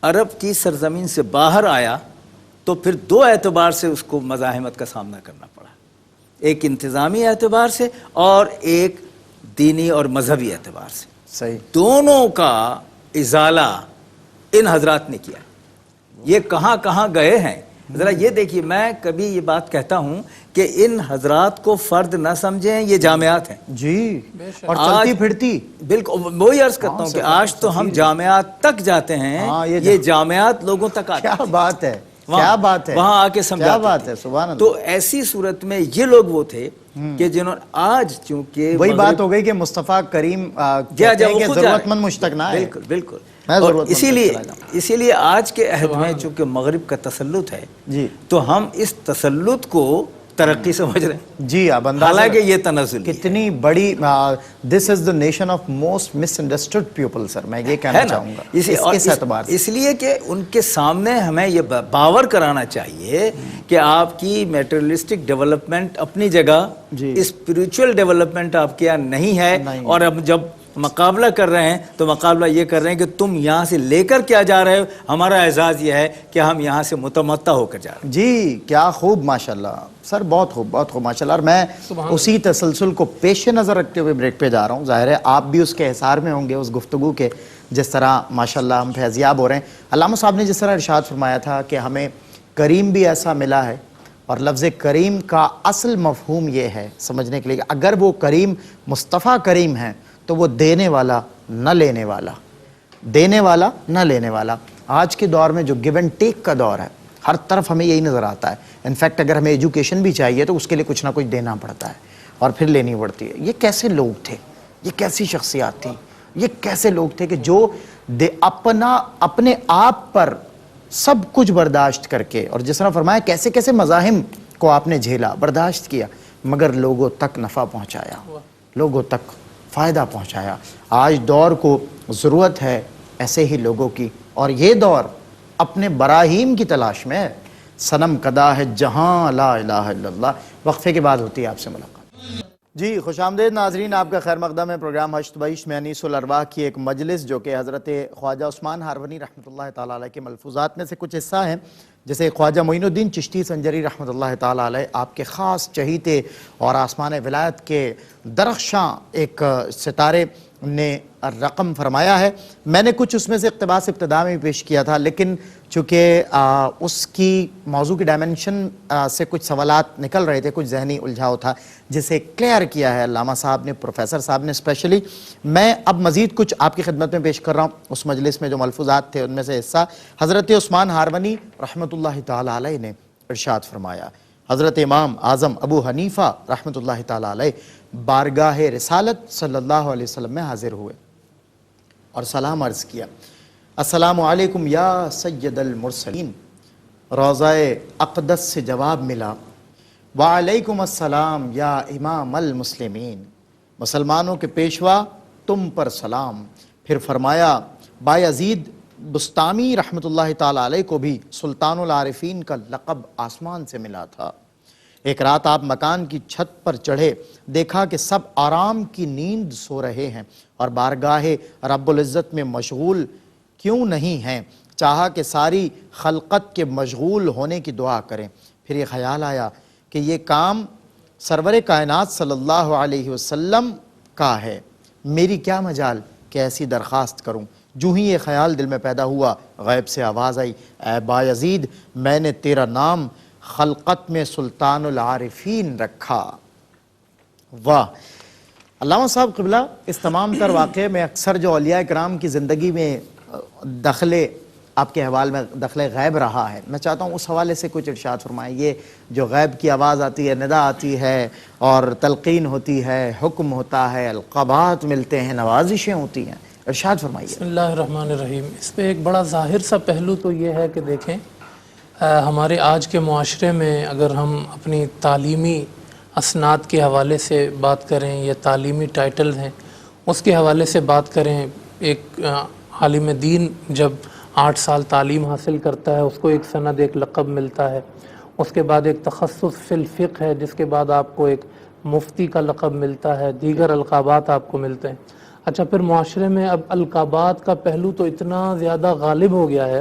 عرب کی سرزمین سے باہر آیا تو پھر 2 اعتبار سے اس کو مزاحمت کا سامنا کرنا پڑا، ایک انتظامی اعتبار سے اور ایک دینی اور مذہبی اعتبار سے۔ صحیح، دونوں کا ازالہ ان حضرات نے کیا۔ یہ کہاں کہاں گئے ہیں ذرا یہ دیکھیے، میں کبھی یہ بات کہتا ہوں کہ ان حضرات کو فرد نہ سمجھیں، یہ جامعات ہیں۔ جی، اور چلتی پھرتی، بالکل وہی عرض کرتا ہوں کہ آج تو ہم جامعات تک جاتے ہیں، یہ جامعات لوگوں تک آتے ہیں۔ کیا بات ہے، کیا بات ہے، وہاں آ کے سمجھاتے ہیں، کیا بات ہے، سبحان اللہ۔ تو ایسی صورت میں یہ لوگ وہ تھے کہ جنہوں آج چونکہ وہی بات ہو گئی کہ مصطفیٰ کریم کہتے ہیں کہ ضرورت مند مشتاق نہ ہے۔ بالکل بالکل، اور اسی لیے آج کے عہد میں چونکہ مغرب کا تسلط ہے جی، تو ہم اس تسلط کو ترقی سمجھ رہے ہیں۔ جی، اب حالانکہ یہ تنزل کتنی بڑی، this is the nation of most misunderstood people, sir میں یہ کہنا چاہوں گا اس اعتبار سے، اس لیے کہ ان کے سامنے ہمیں یہ باور کرانا چاہیے کہ آپ کی میٹریلسٹک ڈیولپمنٹ اپنی جگہ، اسپریچول ڈیولپمنٹ آپ کے یہاں نہیں ہے، اور اب جب مقابلہ کر رہے ہیں تو مقابلہ یہ کر رہے ہیں کہ تم یہاں سے لے کر کیا جا رہے ہو، ہمارا اعزاز یہ ہے کہ ہم یہاں سے متمتع ہو کر جا رہے ہیں۔ جی، کیا خوب، ماشاءاللہ سر، بہت خوب، بہت خوب ماشاءاللہ۔ اور میں اسی تسلسل کو پیش نظر رکھتے ہوئے بریک پہ جا رہا ہوں، ظاہر ہے آپ بھی اس کے حصار میں ہوں گے اس گفتگو کے، جس طرح ماشاءاللہ ہم فیضیاب ہو رہے ہیں۔ علامہ صاحب نے جس طرح ارشاد فرمایا تھا کہ ہمیں کریم بھی ایسا ملا ہے، اور لفظ کریم کا اصل مفہوم یہ ہے سمجھنے کے لیے کہ اگر وہ کریم مصطفیٰ کریم ہیں تو وہ دینے والا نہ لینے والا، دینے والا نہ لینے والا۔ آج کے دور میں جو گیو اینڈ ٹیک کا دور ہے، ہر طرف ہمیں یہی نظر آتا ہے۔ انفیکٹ اگر ہمیں ایجوکیشن بھی چاہیے تو اس کے لیے کچھ نہ کچھ دینا پڑتا ہے اور پھر لینی پڑتی ہے۔ یہ کیسے لوگ تھے، یہ کیسی شخصیات تھیں، یہ کیسے لوگ تھے کہ جو اپنے آپ پر سب کچھ برداشت کر کے، اور جس طرح فرمایا کیسے کیسے مزاحم کو آپ نے جھیلا، برداشت کیا، مگر لوگوں تک نفع پہنچایا، لوگوں تک فائدہ پہنچایا۔ آج دور کو ضرورت ہے ایسے ہی لوگوں کی، اور یہ دور اپنے براہیم کی تلاش میں ہے۔ صنم کدا ہے جہاں لا الہ الا اللہ۔ وقفے کے بعد ہوتی ہے آپ سے ملاقات۔ جی، خوش آمدید ناظرین، آپ کا خیر مقدم ہے پروگرام ہشت بہشت میں انیس الارواح کی ایک مجلس، جو کہ حضرت خواجہ عثمان ہارونی رحمۃ اللہ تعالیٰ علیہ کے ملفوظات میں سے کچھ حصہ ہیں، جسے خواجہ معین الدین چشتی سنجری رحمۃ اللہ تعالیٰ علیہ آپ کے خاص چہیتے اور آسمان ولایت کے درخشاں ایک ستارے نے رقم فرمایا ہے۔ میں نے کچھ اس میں سے اقتباس ابتدا میں پیش کیا تھا، لیکن چونکہ اس کی موضوع کی ڈائمنشن سے کچھ سوالات نکل رہے تھے، کچھ ذہنی الجھاؤ تھا جسے کلیئر کیا ہے علامہ صاحب نے، پروفیسر صاحب نے اسپیشلی۔ میں اب مزید کچھ آپ کی خدمت میں پیش کر رہا ہوں۔ اس مجلس میں جو ملفوظات تھے ان میں سے حصہ حضرت عثمان ہارونی رحمۃ اللہ تعالیٰ علیہ نے ارشاد فرمایا۔ حضرت امام اعظم ابو حنیفہ رحمۃ اللہ تعالیٰ علیہ بارگاہ رسالت صلی اللہ علیہ وسلم میں حاضر ہوئے اور سلام عرض کیا، السلام علیکم یا سید المرسلین، روضۂ اقدس سے جواب ملا، وعلیکم السلام یا امام المسلمین، مسلمانوں کے پیشوا تم پر سلام۔ پھر فرمایا بایزید بسطامی رحمۃ اللہ تعالی علیہ کو بھی سلطان العارفین کا لقب آسمان سے ملا تھا۔ ایک رات آپ مکان کی چھت پر چڑھے، دیکھا کہ سب آرام کی نیند سو رہے ہیں اور بارگاہ رب العزت میں مشغول کیوں نہیں ہیں، چاہا کہ ساری خلقت کے مشغول ہونے کی دعا کریں۔ پھر یہ خیال آیا کہ یہ کام سرور کائنات صلی اللہ علیہ وسلم کا ہے، میری کیا مجال کہ ایسی درخواست کروں۔ جو ہی یہ خیال دل میں پیدا ہوا، غیب سے آواز آئی، اے بایزید، میں نے تیرا نام خلقت میں سلطان العارفین رکھا۔ واہ! علامہ صاحب قبلہ، اس تمام تر واقعے میں اکثر جو اولیاء کرام کی زندگی میں دخل آپ کے حوالے میں دخل غیب رہا ہے، میں چاہتا ہوں اس حوالے سے کچھ ارشاد فرمائیں۔ یہ جو غیب کی آواز آتی ہے، ندا آتی ہے اور تلقین ہوتی ہے، حکم ہوتا ہے، القابات ملتے ہیں، نوازشیں ہوتی ہیں، ارشاد فرمائیے۔ بسم اللہ الرحمن الرحیم۔ اس پہ ایک بڑا ظاہر سا پہلو تو یہ ہے کہ دیکھیں ہمارے آج کے معاشرے میں اگر ہم اپنی تعلیمی اسناد کے حوالے سے بات کریں یا تعلیمی ٹائٹلز ہیں اس کے حوالے سے بات کریں، ایک عالم دین جب 8 سال تعلیم حاصل کرتا ہے اس کو ایک سند، ایک لقب ملتا ہے، اس کے بعد ایک تخصص فی الفقہ ہے جس کے بعد آپ کو ایک مفتی کا لقب ملتا ہے، دیگر القابات آپ کو ملتے ہیں۔ اچھا، پھر معاشرے میں اب القابات کا پہلو تو اتنا زیادہ غالب ہو گیا ہے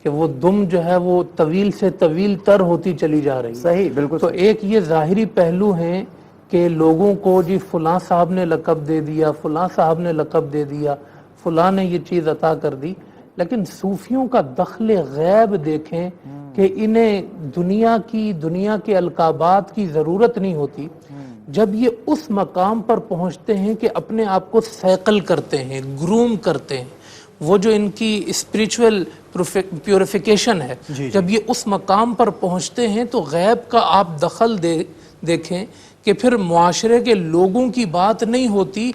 کہ وہ دم جو ہے وہ طویل سے طویل تر ہوتی چلی جا رہی ہے۔ صحیح، بالکل۔ تو ایک یہ ظاہری پہلو ہیں کہ لوگوں کو جی فلاں صاحب نے لقب دے دیا، فلاں صاحب نے لقب دے دیا، فلاں نے یہ چیز عطا کر دی، لیکن صوفیوں کا دخل غیب دیکھیں کہ انہیں دنیا کے القابات کی ضرورت نہیں ہوتی۔ جب یہ اس مقام پر پہنچتے ہیں کہ اپنے آپ کو سیکل کرتے ہیں، گروم کرتے ہیں، وہ جو ان کی اسپریچول پیوریفیکیشن ہے، جب یہ اس مقام پر پہنچتے ہیں تو غیب کا آپ دخل دیکھیں کہ پھر معاشرے کے لوگوں کی بات نہیں ہوتی،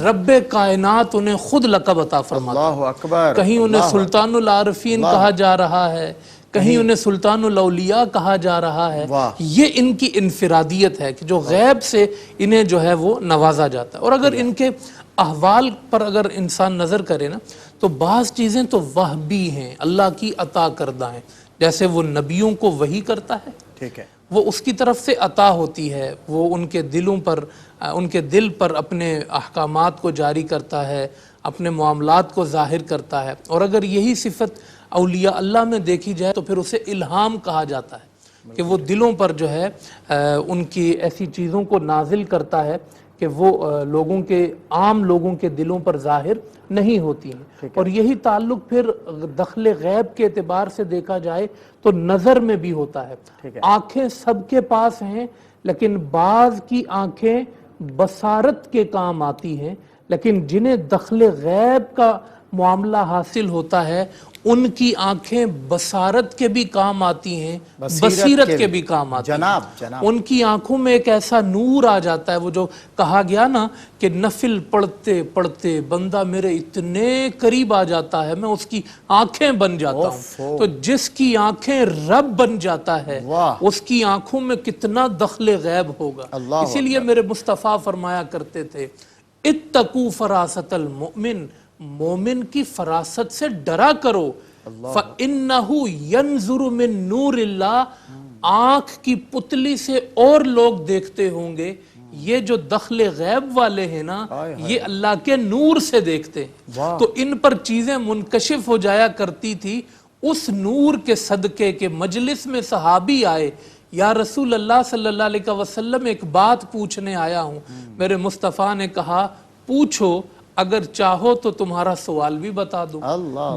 رب کائنات انہیں خود لقب عطا فرماتا ہے۔ اللہ اکبر! کہیں انہیں سلطان العارفین کہا جا رہا ہے، کہیں انہیں سلطان الاولیاء کہا جا رہا ہے۔ یہ ان کی انفرادیت ہے کہ جو غیب سے انہیں جو ہے وہ نوازا جاتا ہے۔ اور اگر ان کے احوال پر اگر انسان نظر کرے نا تو بعض چیزیں تو وہبی ہیں، اللہ کی عطا کردہ ہیں، جیسے وہ نبیوں کو وحی کرتا ہے، ٹھیک ہے، وہ اس کی طرف سے عطا ہوتی ہے، وہ ان کے دلوں پر، ان کے دل پر اپنے احکامات کو جاری کرتا ہے، اپنے معاملات کو ظاہر کرتا ہے۔ اور اگر یہی صفت اولیاء اللہ میں دیکھی جائے تو پھر اسے الہام کہا جاتا ہے کہ وہ دلوں پر جو ہے ان کی ایسی چیزوں کو نازل کرتا ہے کہ وہ عام لوگوں کے دلوں پر ظاہر نہیں ہوتی ہیں۔ اور یہی تعلق پھر دخل غیب کے اعتبار سے دیکھا جائے تو نظر میں بھی ہوتا ہے۔ آنکھیں سب کے پاس ہیں لیکن بعض کی آنکھیں بصارت کے کام آتی ہیں، لیکن جنہیں دخل غیب کا معاملہ حاصل ہوتا ہے ان کی آنکھیں بصارت کے بھی کام آتی ہیں، بصیرت کے بھی کام آتی ہیں۔ ان کی آنکھوں میں ایک ایسا نور آ جاتا ہے، وہ جو کہا گیا نا کہ نفل پڑھتے پڑھتے بندہ میرے اتنے قریب آ جاتا ہے میں اس کی آنکھیں بن جاتا ہوں۔ تو جس کی آنکھیں رب بن جاتا ہے اس کی آنکھوں میں کتنا دخل غیب ہوگا۔ اسی لیے میرے مصطفیٰ فرمایا کرتے تھے اتقوا فراست المؤمن، مومن کی فراست سے ڈرا کرو، فَإِنَّهُ يَنْظُرُ مِن نُورِ اللَّهِ، آنکھ کی پتلی سے اور لوگ دیکھتے ہوں گے، یہ جو دخل غیب والے ہیں نا یہ اللہ کے نور سے دیکھتے ہیں۔ تو ان پر چیزیں منکشف ہو جایا کرتی تھی اس نور کے صدقے کے۔ مجلس میں صحابی آئے، یا رسول اللہ صلی اللہ علیہ وسلم ایک بات پوچھنے آیا ہوں۔ میرے مصطفیٰ نے کہا پوچھو، اگر چاہو تو تمہارا سوال بھی بتا دوں،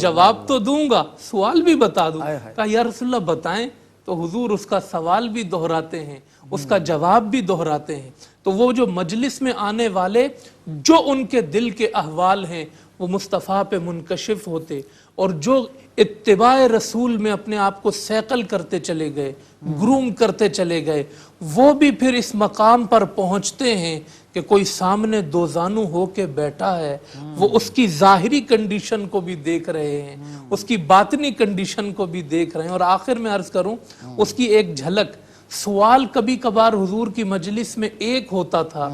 جواب تو دوں گا، سوال بھی بتا دوں۔ کہا یا رسول اللہ بتائیں، تو حضور اس کا سوال بھی دہراتے ہیں، اس کا جواب بھی دہراتے ہیں۔ تو وہ جو مجلس میں آنے والے جو ان کے دل کے احوال ہیں وہ مصطفیٰ پہ منکشف ہوتے، اور جو اتباع رسول میں اپنے آپ کو سیکل کرتے چلے گئے، گروم کرتے چلے گئے، وہ بھی پھر اس مقام پر پہنچتے ہیں کہ کوئی سامنے دو زانو ہو کے بیٹھا ہے، وہ اس کی ظاہری کنڈیشن کو بھی دیکھ رہے ہیں، اس کی باطنی کنڈیشن کو بھی دیکھ رہے ہیں، اور آخر میں عرض کروں اس کی ایک جھلک، سوال کبھی کبھار حضور کی مجلس میں ایک ہوتا تھا،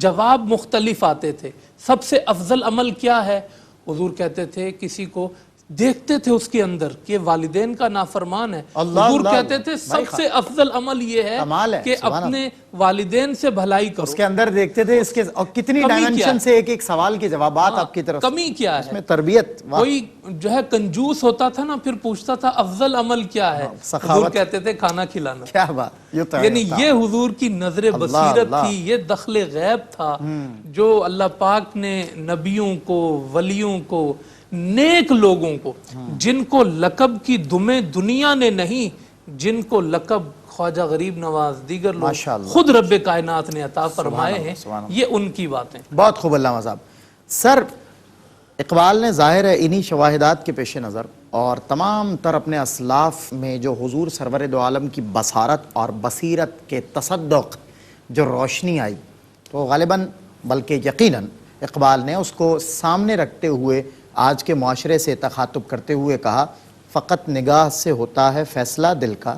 جواب مختلف آتے تھے۔ سب سے افضل عمل کیا ہے؟ حضور کہتے تھے کسی کو دیکھتے تھے اس کے اندر کہ والدین کا نافرمان ہے، حضور کہتے تھے سب سے افضل عمل یہ ہے کہ اپنے والدین سے بھلائی کرو۔ اس کے اندر دیکھتے تھے اس کے، اور کتنی ڈائمنشن سے ایک ایک سوال کے جوابات آپ کی طرف، کمی کیا ہے اس میں تربیت۔ کوئی جو ہے کنجوس ہوتا تھا نا، پھر پوچھتا تھا افضل عمل کیا ہے، حضور کہتے تھے کھانا کھلانا۔ کیا بات، یعنی یہ حضور کی نظر بصیرت تھی، یہ دخل غیب تھا جو اللہ پاک نے نبیوں کو، ولیوں کو، نیک لوگوں کو، جن کو لقب کی دمیں دنیا نے نہیں، جن کو لقب خواجہ غریب نواز، دیگر لوگ خود رب کائنات نے عطا فرمائے ہیں، یہ ان کی باتیں۔ بہت خوب علامہ صاحب۔ سر، اقبال نے ظاہر ہے انہی شواہدات کے پیش نظر اور تمام تر اپنے اسلاف میں جو حضور سرور دو عالم کی بصارت اور بصیرت کے تصدق جو روشنی آئی، تو غالباً بلکہ یقیناً اقبال نے اس کو سامنے رکھتے ہوئے آج کے معاشرے سے تخاطب کرتے ہوئے کہا، فقط نگاہ سے ہوتا ہے فیصلہ دل کا،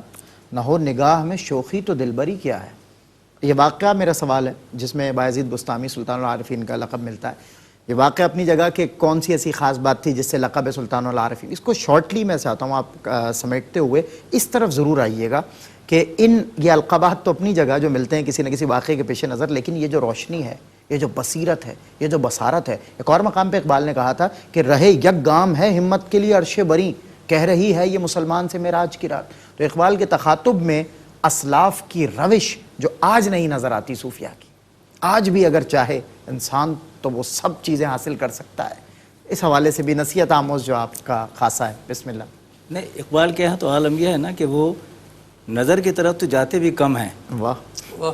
نہ ہو نگاہ میں شوخی تو دلبری کیا ہے۔ یہ واقعہ میرا سوال ہے جس میں بایزید بستامی سلطان العارفین کا لقب ملتا ہے، یہ واقعہ اپنی جگہ کہ کون سی ایسی خاص بات تھی جس سے لقب سلطان العارفین، اس کو شارٹلی میں چاہتا ہوں آپ سمیٹتے ہوئے اس طرف ضرور آئیے گا کہ یہ القابات تو اپنی جگہ جو ملتے ہیں کسی نہ کسی واقعے کے پیش نظر، لیکن یہ جو روشنی ہے، یہ جو بصیرت ہے، یہ جو بصارت ہے۔ ایک اور مقام پہ اقبال نے کہا تھا کہ رہے یک گام ہے ہمت کے لیے عرش بری، کہہ رہی ہے یہ مسلمان سے معراج کی رات۔ تو اقبال کے تخاطب میں اسلاف کی روش جو آج نہیں نظر آتی صوفیاء کی، آج بھی اگر چاہے انسان تو وہ سب چیزیں حاصل کر سکتا ہے، اس حوالے سے بھی نصیحت آموز جو آپ کا خاصہ ہے۔ بسم اللہ۔ نہیں، اقبال کے یہاں تو عالم یہ ہے نا کہ وہ نظر کی طرف تو جاتے بھی کم ہیں، واہ،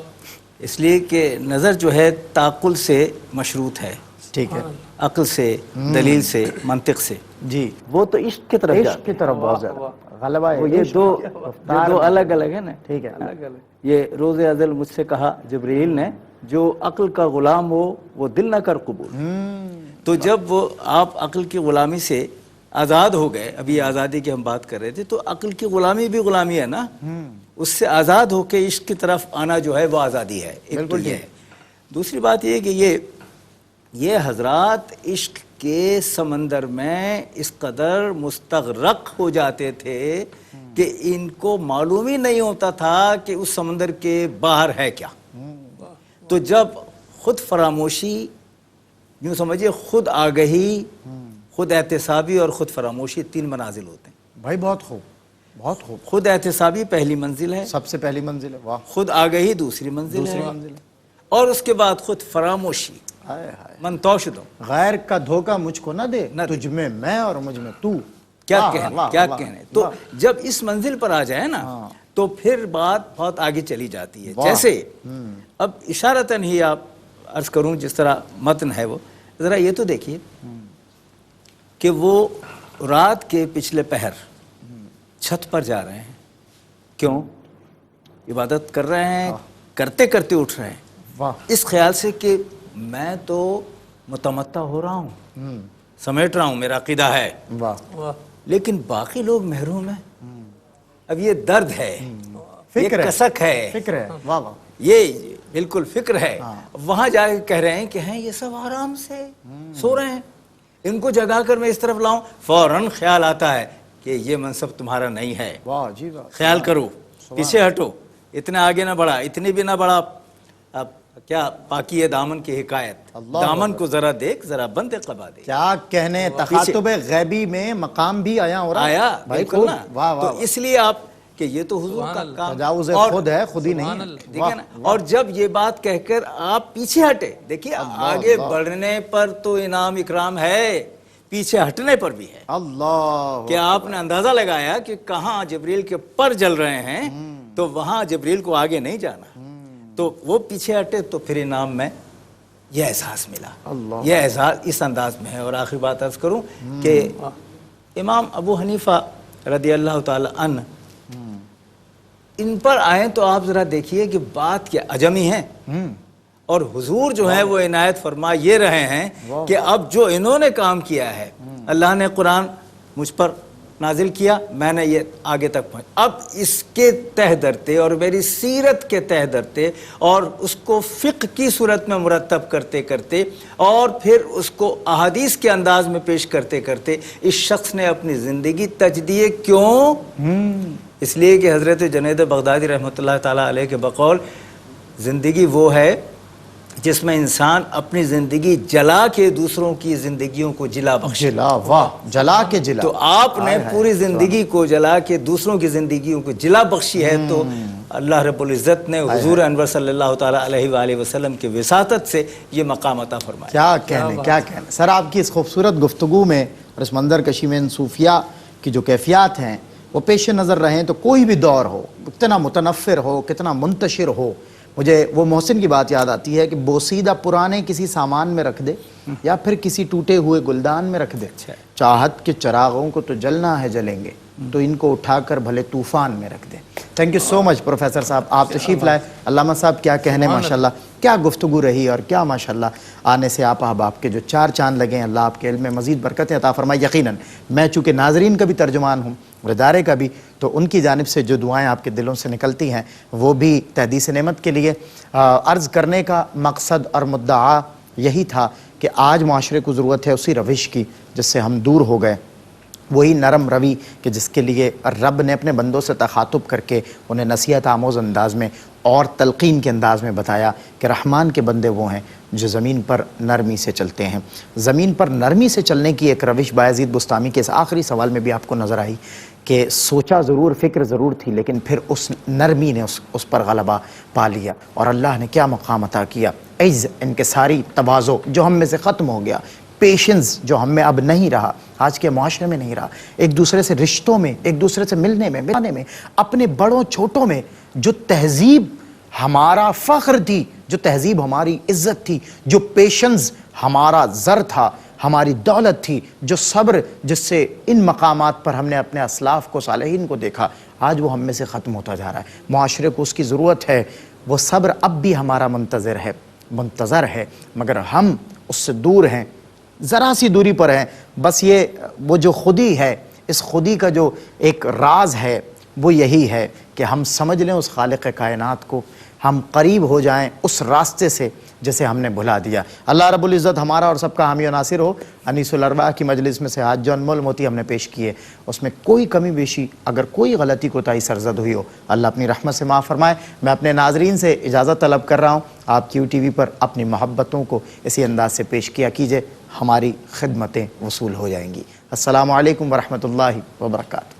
اس لیے کہ نظر جو ہے تعقل سے مشروط ہے، ٹھیک ہے، عقل سے، دلیل سے، منطق سے۔ جی، وہ تو عشق کی طرف عشق کی طرف بہت زیادہ غلبہ ہے، وہ یہ دو الگ الگ ہے نا۔ ٹھیک ہے، یہ روز ازل مجھ سے کہا جبرائیل نے، جو عقل کا غلام ہو وہ دل نہ کر قبول۔ تو جب وہ آپ عقل کی غلامی سے آزاد ہو گئے، ابھی آزادی کی ہم بات کر رہے تھے، تو عقل کی غلامی بھی غلامی ہے نا، اس سے آزاد ہو کے عشق کی طرف آنا جو ہے وہ آزادی ہے۔ ایک تو یہ ہے، دوسری بات یہ کہ یہ حضرات عشق کے سمندر میں اس قدر مستغرق ہو جاتے تھے کہ ان کو معلوم ہی نہیں ہوتا تھا کہ اس سمندر کے باہر ہے کیا۔ تو جب خود فراموشی، یوں سمجھے خود آگہی، خود احتسابی اور خود فراموشی، تین منازل ہوتے ہیں بھائی۔ بہت خوب، بہت خوب۔ خود احتسابی پہلی منزل ہے، سب سے پہلی منزل ہے، واہ۔ خود آگہی دوسری منزل ہے، اور اس کے بعد خود فراموشی، من توش دو، غیر کا دھوکہ مجھ کو نہ دے، تجھ میں میں اور مجھ میں تو۔ کیا کہنے۔ تو جب اس منزل پر آ جائے نا تو پھر بات بہت آگے چلی جاتی ہے۔ جیسے اب اشارتاً ہی آپ عرض کروں، جس طرح متن ہے وہ ذرا یہ تو دیکھیے کہ وہ رات کے پچھلے پہر چھت پر جا رہے ہیں، کیوں؟ عبادت کر رہے ہیں، کرتے کرتے اٹھ رہے ہیں، اس خیال سے کہ میں تو متمتع ہو رہا ہوں، سمیٹ رہا ہوں، میرا عقیدہ ہے، لیکن باقی لوگ محروم ہیں۔ اب یہ درد ہے، یہ کسک ہے، فکر ہے، واہ واہ، یہ بالکل فکر ہے۔ وہاں جا کے کہہ رہے ہیں کہ ہیں یہ سب آرام سے سو رہے ہیں، ان کو جگا کر میں اس طرف لاؤں، فوراً خیال آتا ہے کہ یہ منصب تمہارا نہیں ہے، خیال کرو، پیچھے ہٹو، اتنا آگے نہ بڑھا، اتنی بھی نہ بڑھا۔ اب کیا پاکی ہے دامن کی حکایت، دامن کو ذرا دیکھ، ذرا بند قبا دے، کیا کہنے۔ تخاطب غیبی میں مقام بھی آیا ہو رہا ہے، آیا بالکل نا۔ تو اس لیے آپ کہ یہ تو حضور کا کام، تجاوز خود ہے، خود ہی نہیں ہے۔ اور جب یہ بات کہہ کر آپ پیچھے ہٹے، دیکھیے آگے بڑھنے پر تو انعام اکرام ہے، پیچھے ہٹنے پر بھی ہے۔ اللہ، کہ آپ نے اندازہ لگایا کہ کہاں جبریل کے پر جل رہے ہیں، تو وہاں جبریل کو آگے نہیں جانا، تو وہ پیچھے ہٹے، تو پھر انعام میں یہ احساس ملا۔ یہ احساس اس انداز میں ہے۔ اور آخری بات عرض کروں کہ امام ابو حنیفہ رضی اللہ تعالی عنہ ان پر آئیں تو آپ ذرا دیکھیے کہ بات کیا عجمی ہیں، اور حضور جو ہیں وہ عنایت فرما یہ رہے ہیں کہ اب جو انہوں نے کام کیا ہے، اللہ نے قرآن مجھ پر نازل کیا، میں نے یہ آگے تک پہنچ، اب اس کے تہ درتے اور میری سیرت کے تہ درتے اور اس کو فقہ کی صورت میں مرتب کرتے کرتے اور پھر اس کو احادیث کے انداز میں پیش کرتے کرتے اس شخص نے اپنی زندگی تجدید کیوں؟ اس لیے کہ حضرت جنید بغدادی رحمۃ اللہ تعالیٰ علیہ کے بقول زندگی وہ ہے جس میں انسان اپنی زندگی جلا کے دوسروں کی زندگیوں کو جلا بخشے۔ جلا، واہ، جلا کے جلا۔ تو آپ نے پوری زندگی کو جلا کے دوسروں کی زندگیوں کو جلا بخشی ہے، تو اللہ رب العزت نے حضور انور صلی اللہ تعالیٰ علیہ وآلہ وسلم کے وساطت سے یہ مقام عطا فرمایا۔ کیا کہنے، کیا کہنے سر، آپ کی اس خوبصورت گفتگو میں اور اس منظر کشی میں ان صوفیاء کی جو کیفیات ہیں وہ پیش نظر رہیں تو کوئی بھی دور ہو، کتنا متنفر ہو، کتنا منتشر ہو، مجھے وہ محسن کی بات یاد آتی ہے کہ بوسیدہ پرانے کسی سامان میں رکھ دے یا پھر کسی ٹوٹے ہوئے گلدان میں رکھ دے، چاہت کے چراغوں کو تو جلنا ہے جلیں گے، تو ان کو اٹھا کر بھلے طوفان میں رکھ دے۔ Thank you so much professor صاحب، آپ تشریف لائے۔ علامہ صاحب کیا کہنے، ماشاءاللہ کیا گفتگو رہی، اور کیا ماشاءاللہ آنے سے آپ احباب کے جو 4 چاند لگے ہیں، اللہ آپ کے علم میں مزید برکتیں عطا فرمائے۔ یقیناً میں چونکہ ناظرین کا بھی ترجمان ہوں اور ادارے کا بھی، تو ان کی جانب سے جو دعائیں آپ کے دلوں سے نکلتی ہیں وہ بھی تحدیث نعمت کے لیے۔ عرض کرنے کا مقصد اور مدعا یہی تھا کہ آج معاشرے کو ضرورت ہے اسی روش کی جس سے ہم دور ہو گئے، وہی نرم روی کہ جس کے لیے رب نے اپنے بندوں سے تخاطب کر کے انہیں نصیحت آموز انداز میں اور تلقین کے انداز میں بتایا کہ رحمان کے بندے وہ ہیں جو زمین پر نرمی سے چلتے ہیں۔ زمین پر نرمی سے چلنے کی ایک روش بایزید بستامی کے اس آخری سوال میں بھی آپ کو نظر آئی کہ سوچا ضرور، فکر ضرور تھی، لیکن پھر اس نرمی نے اس پر غلبہ پا لیا، اور اللہ نے کیا مقام عطا کیا، عز، انکساری، تواضع جو ہم میں سے ختم ہو گیا، پیشنس جو ہم میں اب نہیں رہا، آج کے معاشرے میں نہیں رہا، ایک دوسرے سے رشتوں میں، ایک دوسرے سے ملنے میں، ملانے میں، اپنے بڑوں چھوٹوں میں جو تہذیب ہمارا فخر تھی، جو تہذیب ہماری عزت تھی، جو پیشنس ہمارا زر تھا، ہماری دولت تھی، جو صبر جس سے ان مقامات پر ہم نے اپنے اسلاف کو، صالحین کو دیکھا، آج وہ ہم میں سے ختم ہوتا جا رہا ہے۔ معاشرے کو اس کی ضرورت ہے، وہ صبر اب بھی ہمارا منتظر ہے، مگر ہم اس سے دور ہیں، ذرا سی دوری پر ہیں۔ بس یہ وہ جو خودی ہے، اس خودی کا جو ایک راز ہے وہ یہی ہے کہ ہم سمجھ لیں اس خالق کائنات کو، ہم قریب ہو جائیں اس راستے سے جسے ہم نے بھلا دیا۔ اللہ رب العزت ہمارا اور سب کا حامی و ناصر ہو۔ انیس الارواح کی مجلس میں سے آج جو انمول موتی ہم نے پیش کیے اس میں کوئی کمی بیشی، اگر کوئی غلطی کوتاہی سرزد ہوئی ہو، اللہ اپنی رحمت سے معاف فرمائے۔ میں اپنے ناظرین سے اجازت طلب کر رہا ہوں، آپ کیو ٹی وی پر اپنی محبتوں کو اسی انداز سے پیش کیا کیجئے، ہماری خدمتیں وصول ہو جائیں گی۔ السلام علیکم ورحمۃ اللہ وبرکاتہ۔